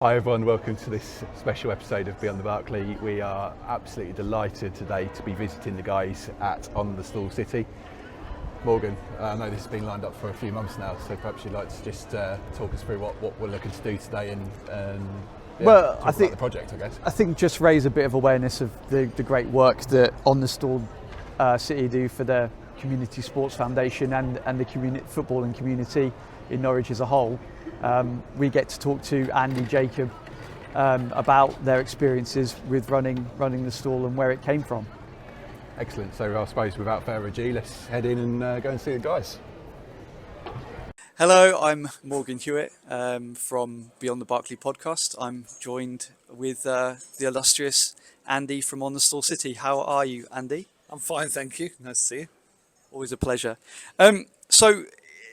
Hi everyone, welcome to this special episode of Beyond the Barclay. We are absolutely delighted today to be visiting the guys at On the Stall City. Morgan, I know this has been lined up for a few months now, so perhaps you'd like to just talk us through what we're looking to do today and talk about the project, I guess. I think just raise a bit of awareness of the great work that On the Stall City do for the Community Sports Foundation and the footballing community in Norwich as a whole. We get to talk to Andy, Jacob about their experiences with running the stall and where it came from. Excellent. So I suppose without further ado, let's head in and go and see the guys. Hello, I'm Morgan Hewitt from Beyond the Barclay podcast. I'm joined with the illustrious Andy from On the Stall City. How are you, Andy? I'm fine, thank you. Nice to see you. Always a pleasure. So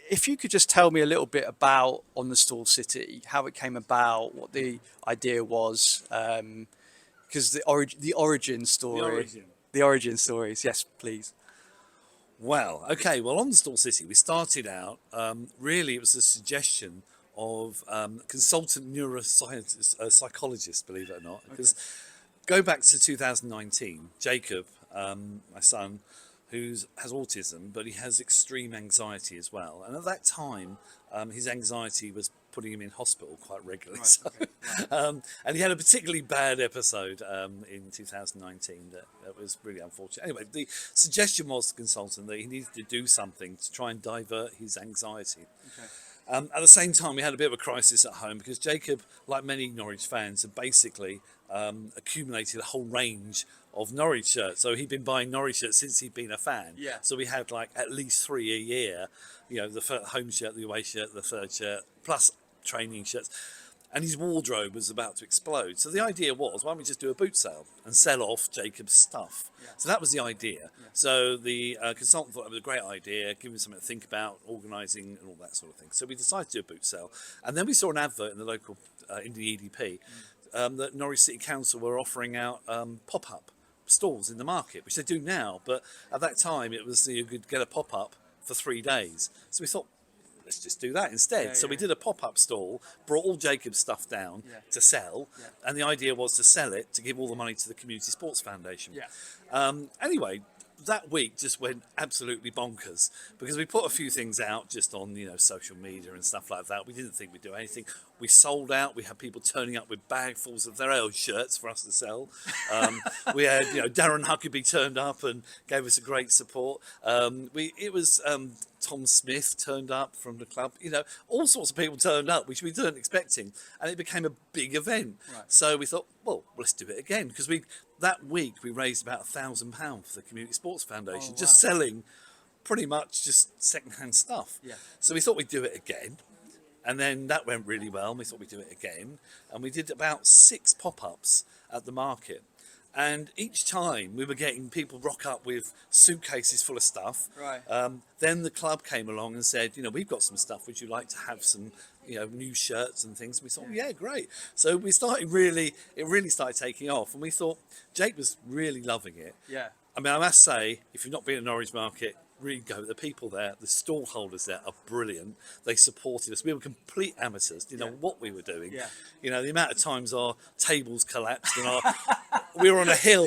if you could just tell me a little bit about On the Stall City, how it came about, what the idea was, because the origin story. The origin stories, yes, please. Well, okay. Well, On the Stall City, we started out, really it was a suggestion of consultant neuroscientist, psychologist, believe it or not. Because go back to 2019, Jacob, my son, who has autism, but he has extreme anxiety as well. And at that time, his anxiety was putting him in hospital quite regularly. And he had a particularly bad episode in 2019 that was really unfortunate. Anyway, the suggestion was to the consultant that he needed to do something to try and divert his anxiety. At the same time, we had a bit of a crisis at home because Jacob, like many Norwich fans, had basically accumulated a whole range of Norwich shirts. So he'd been buying Norwich shirts since he'd been a fan. Yeah. So we had like at least 3 a year, you know, the home shirt, the away shirt, the third shirt, plus training shirts. And his wardrobe was about to explode. So the idea was, why don't we just do a boot sale and sell off Jacob's stuff? Yeah. So that was the idea. Yeah. So the consultant thought it was a great idea, give him something to think about, organising and all that sort of thing. So we decided to do a boot sale. And then we saw an advert in the local, in the EDP, that Norwich City Council were offering out pop-up stalls in the market, which they do now. But at that time, it was you could get a pop-up for 3 days. So we thought, let's just do that instead. So we did a pop-up stall, brought all Jacob's stuff down to sell, and the idea was to sell it to give all the money to the Community Sports Foundation. Anyway, that week just went absolutely bonkers because we put a few things out just on social media and stuff like that. We didn't think we'd do anything. We sold out. We had people turning up with bagfuls of their old shirts for us to sell. We had Darren Huckabee turned up and gave us a great support. Tom Smith turned up from the club. All sorts of people turned up, which we weren't expecting, and it became a big event. Right. So we thought, well, let's do it again because that week we raised about £1,000 for the Community Sports Foundation, just selling pretty much just second-hand stuff. Yeah. So we thought we'd do it again, and then that went really well. And we thought we'd do it again, and we did about 6 pop-ups at the market. And each time we were getting people rock up with suitcases full of stuff. Right. Then the club came along and said, we've got some stuff. Would you like to have some, new shirts and things? And we thought, yeah, great. So we started it really started taking off. And we thought, Jake was really loving it. Yeah. I mean, I must say, if you've not been at Norwich Market, really go. The people there, the stall holders there are brilliant. They supported us. We were complete amateurs. Didn't know what we were doing. Yeah. The amount of times our tables collapsed and we were on a hill.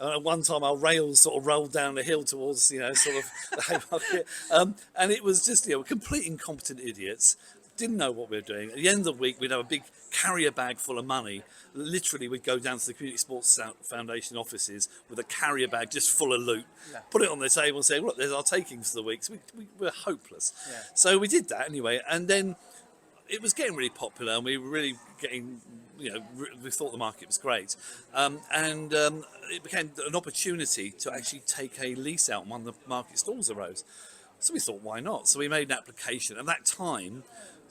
At one time, our rails sort of rolled down the hill towards, sort of the Haymarket. And it was just, complete incompetent idiots. Didn't know what we were doing. At the end of the week, we'd have a big carrier bag full of money. Literally, we'd go down to the Community Sports Foundation offices with a carrier bag just full of loot, put it on the table and say, look, there's our takings for the week. So we were hopeless. Yeah. So we did that anyway. And then it was getting really popular and we were really getting, we thought the market was great. It became an opportunity to actually take a lease out on one of the market stalls arose. So we thought, why not? So we made an application. At that time,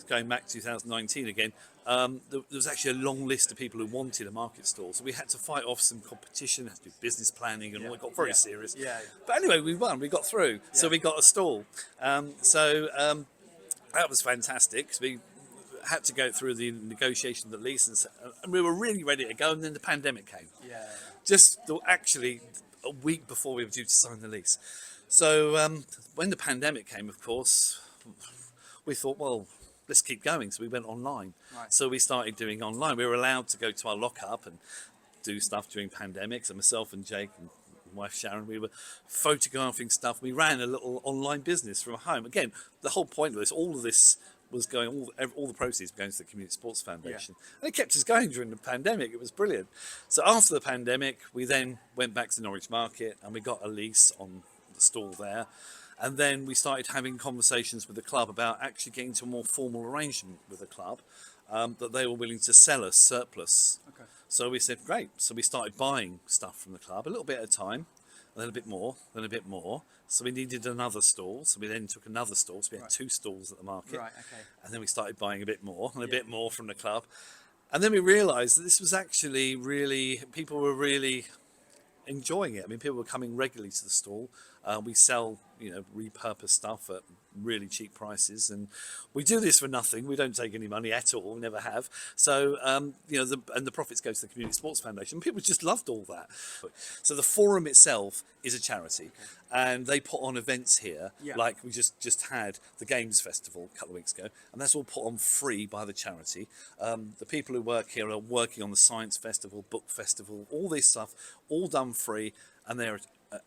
going back to 2019 again, there was actually a long list of people who wanted a market stall. So we had to fight off some competition, had to do business planning and all. It got very serious. Yeah. But anyway, we won, we got through. Yeah. So we got a stall. That was fantastic because we had to go through the negotiation of the lease and we were really ready to go. And then the pandemic came. Yeah. Actually a week before we were due to sign the lease. So when the pandemic came, of course, we thought, well, let's keep going. So we went online. Right. So we started doing online. We were allowed to go to our lock-up and do stuff during pandemics. And myself and Jake and my wife Sharon, we were photographing stuff. We ran a little online business from home. Again, the whole point of this, all of this was going, all the proceeds were going to the Community Sports Foundation. And it kept us going during the pandemic. It was brilliant. So after the pandemic, we then went back to Norwich Market and we got a lease on the stall there. And then we started having conversations with the club about actually getting to a more formal arrangement with the club, that they were willing to sell us surplus. Okay. So we said, great. So we started buying stuff from the club, a little bit at a time, and then a bit more, then a bit more. So we needed another stall. So we then took another stall. So we had 2 stalls at the market. Right, okay. And then we started buying a bit more and a bit more from the club. And then we realised that this was actually really, people were really enjoying it. I mean, people were coming regularly to the stall. We sell, repurposed stuff at really cheap prices, and we do this for nothing. We don't take any money at all, never have. So, the profits go to the Community Sports Foundation. People just loved all that. So the forum itself is a charity, and they put on events here, like we just had the Games Festival a couple of weeks ago, and that's all put on free by the charity. The people who work here are working on the Science Festival, Book Festival, all this stuff, all done free, and they're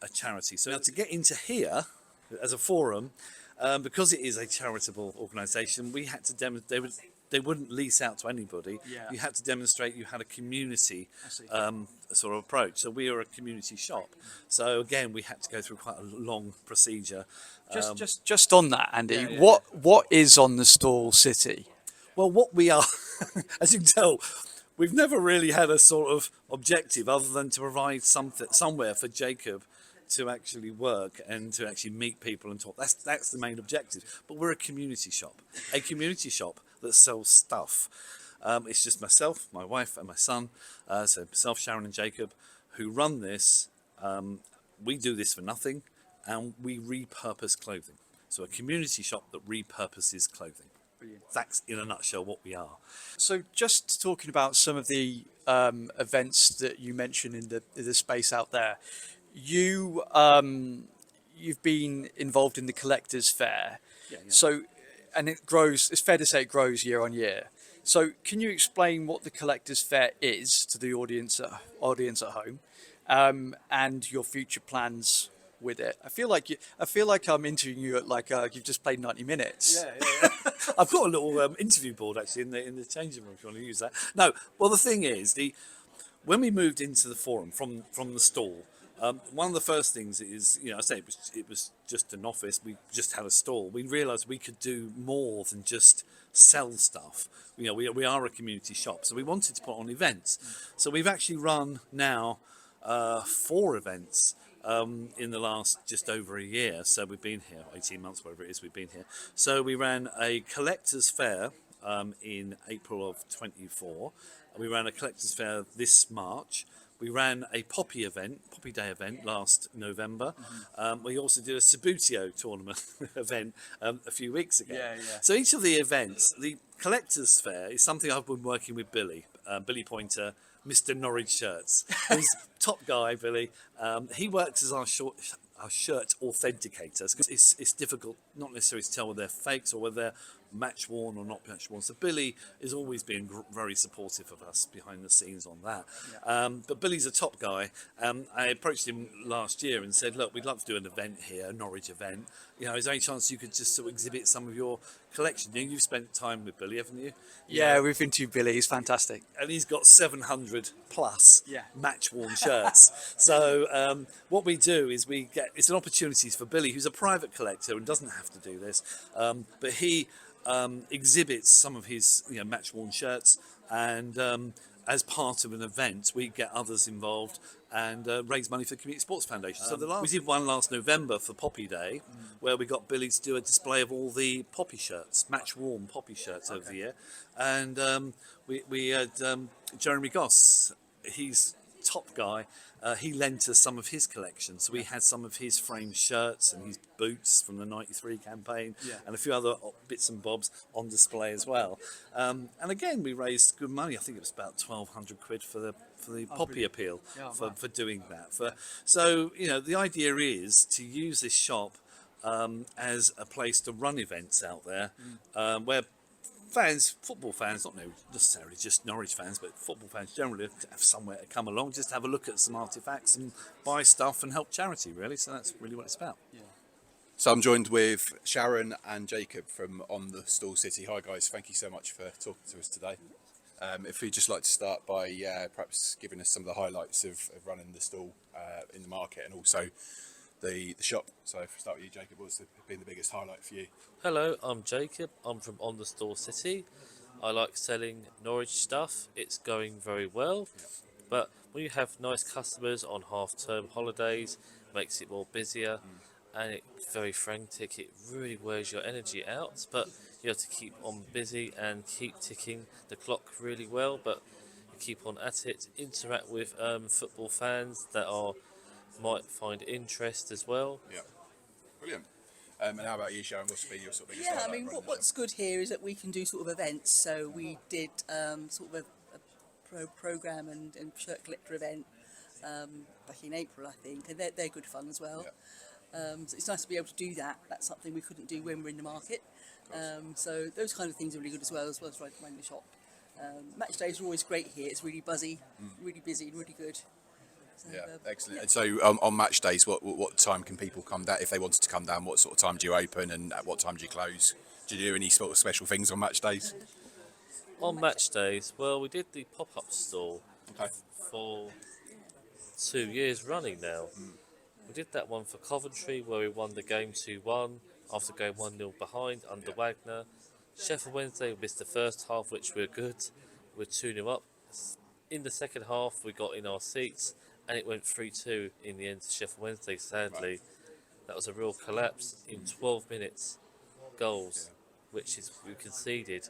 a charity. So now to get into here as a forum, because it is a charitable organisation, we had to demonstrate. They wouldn't lease out to anybody. You had to demonstrate you had a community sort of approach. So we are a community shop. So again, we had to go through quite a long procedure. Just on that, Andy, what is on the stall city? Well, what we are, as you can tell, we've never really had a sort of objective other than to provide somewhere for Jacob to actually work and to actually meet people and talk. That's the main objective. But we're a community shop that sells stuff. It's just myself, my wife and my son, so myself, Sharon and Jacob, who run this. We do this for nothing, and we repurpose clothing. So a community shop that repurposes clothing. Brilliant. That's in a nutshell what we are. So just talking about some of the events that you mentioned in the space out there, you've been involved in the Collectors Fair. So, and it grows, it's fair to say it grows year on year. So can you explain what the Collectors Fair is to the audience at home, and your future plans with it? I feel like I'm interviewing you at you've just played 90 minutes. Yeah. I've got a little interview board actually in the changing room if you want to use that. No, well the thing is, when we moved into the forum from the stall, one of the first things is, I say it was just an office. We just had a stall. We realised we could do more than just sell stuff. We are a community shop, so we wanted to put on events. So we've actually run now 4 events in the last just over a year. So we've been here 18 months, whatever it is we've been here. So we ran a collectors fair in April of 24. We ran a collectors fair this March. We ran a Poppy Day event last November. We also did a Sabutio tournament event a few weeks ago. So each of the events, the Collectors Fair is something I've been working with Billy Pointer, Mr. Norwich Shirts. He's top guy, Billy. He works as our shirt authenticator. It's difficult not necessarily to tell whether they're fakes or whether they're match worn or not match worn. So Billy has always been very supportive of us behind the scenes on that. But Billy's a top guy. I approached him last year and said, look, we'd love to do an event here, a Norwich event. Is there any chance you could just sort of exhibit some of your collection? You've spent time with Billy, haven't you? Yeah, we've interviewed Billy. He's fantastic. And he's got 700 plus match worn shirts. So what we do is it's an opportunity for Billy, who's a private collector and doesn't have to do this, but he exhibits some of his match worn shirts, and as part of an event we get others involved and raise money for the Community Sports Foundation. So we did one last November for Poppy Day, where we got Billy to do a display of all the Poppy shirts, match worn Poppy shirts over the year, and we had Jeremy Goss. He's top guy. He lent us some of his collection, so we had some of his framed shirts and his boots from the '93 campaign, and a few other bits and bobs on display as well. And again, we raised good money. I think it was about 1,200 quid for the Poppy appeal for doing that. So the idea is to use this shop as a place to run events out there, where fans, football fans, not necessarily just Norwich fans, but football fans generally have somewhere to come along, just have a look at some artefacts and buy stuff and help charity, really. So that's really what it's about. So I'm joined with Sharon and Jacob from On the Stall City. Hi guys, thank you so much for talking to us today. If we'd just like to start by perhaps giving us some of the highlights of running the stall in the market and also the shop. So if we start with you, Jacob, what's been the biggest highlight for you? Hello, I'm Jacob. I'm from On the Stall City. I like selling Norwich stuff. It's going very well. But when you have nice customers on half-term holidays, makes it more busier, and it's very frantic. It really wears your energy out. But you have to keep on busy and keep ticking the clock really well. But you keep on at it. Interact with football fans that might find interest as well. Yeah, brilliant. And how about you, Sharon? What's been your sort of biggest Yeah, highlight I mean, running what's good here is that we can do sort of events. So we did sort of a program and shirt collector event back in April, I think, and they're good fun as well. So it's nice to be able to do that. That's something we couldn't do when we're in the market. So those kind of things are really good as well as running the shop. Match days are always great here. It's really buzzy, really busy, really good. So, excellent. yeah. And so on match days, what time can people come down? If they wanted to come down, what sort of time do you open and at what time do you close? Do you do any sort of special things on match days? On match days, well, we did the pop-up stall for 2 years running now. We did that one for Coventry where we won the game 2-1 after going 1-0 behind under Wagner. Sheffield Wednesday, we missed the first half, which we're good. We're 2-0 up. In the second half, we got in our seats and it went 3-2 in the end to Sheffield Wednesday, sadly. That was a real collapse. In 12 minutes, goals, which is we conceded.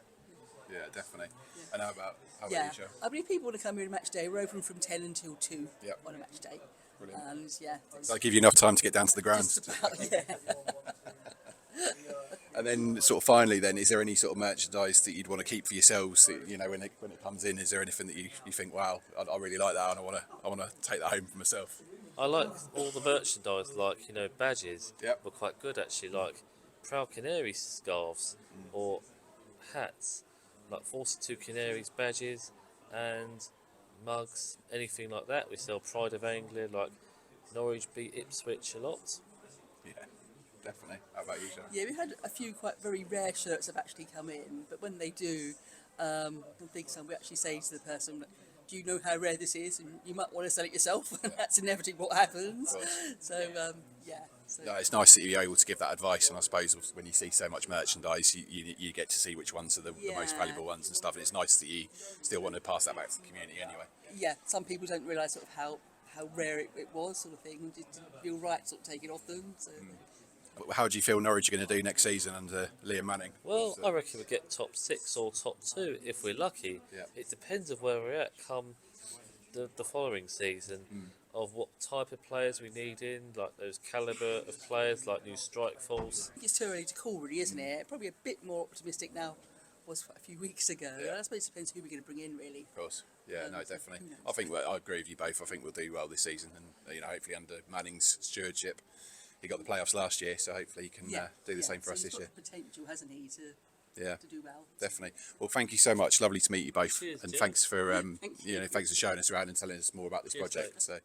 Yeah, definitely. And how about you, Sharon? I believe people want to come here on match day. We're open from 10 until 2 on a match day. Brilliant. And Does that give you enough time to get down to the grounds? just about, yeah. And then sort of finally then, is there any sort of merchandise that you'd want to keep for yourselves, you know, when it comes in? Is there anything that you think, wow, I really like that and I want to take that home for myself? I like all the merchandise, like, badges Yep. were quite good actually, like Proud Canary scarves or hats, like 42 Canaries badges and mugs, anything like that. We sell Pride of Anglia, like Norwich beat Ipswich a lot. Yeah, definitely. How about you, Sharon? Yeah, we had a few quite very rare shirts have actually come in, but when they do, I think we actually say to the person, do you know how rare this is? And you might want to sell it yourself, and that's inevitably what happens. So, yeah. So. No, it's nice that you're able to give that advice, and I suppose when you see so much merchandise, you get to see which ones are the most valuable ones and stuff, and it's nice that you still want to pass that back to the community anyway. Yeah, some people don't realise sort of how rare it was, sort of thing. It didn't feel right sort of taking off them. So. How do you feel Norwich are going to do next season under Liam Manning? Well, I reckon we'll get top 6 or top 2 if we're lucky. Yeah. It depends of where we're at come the following season, of what type of players we need in, like those calibre of players, like new strike force. It's too early to call, really, isn't it? Probably a bit more optimistic now was a few weeks ago. Yeah. I suppose it depends who we're going to bring in, really. Of course, yeah, no, definitely. who knows? I think I agree with you both. I think we'll do well this season, and hopefully under Manning's stewardship, he got the playoffs last year, so hopefully he can do the same for us he's this year. got the potential, hasn't he, to do well. Definitely. Well, thank you so much. Lovely to meet you both, Cheers, and Jim. thanks for Thank you. thanks for showing us around and telling us more about this Cheers, project. mate. So.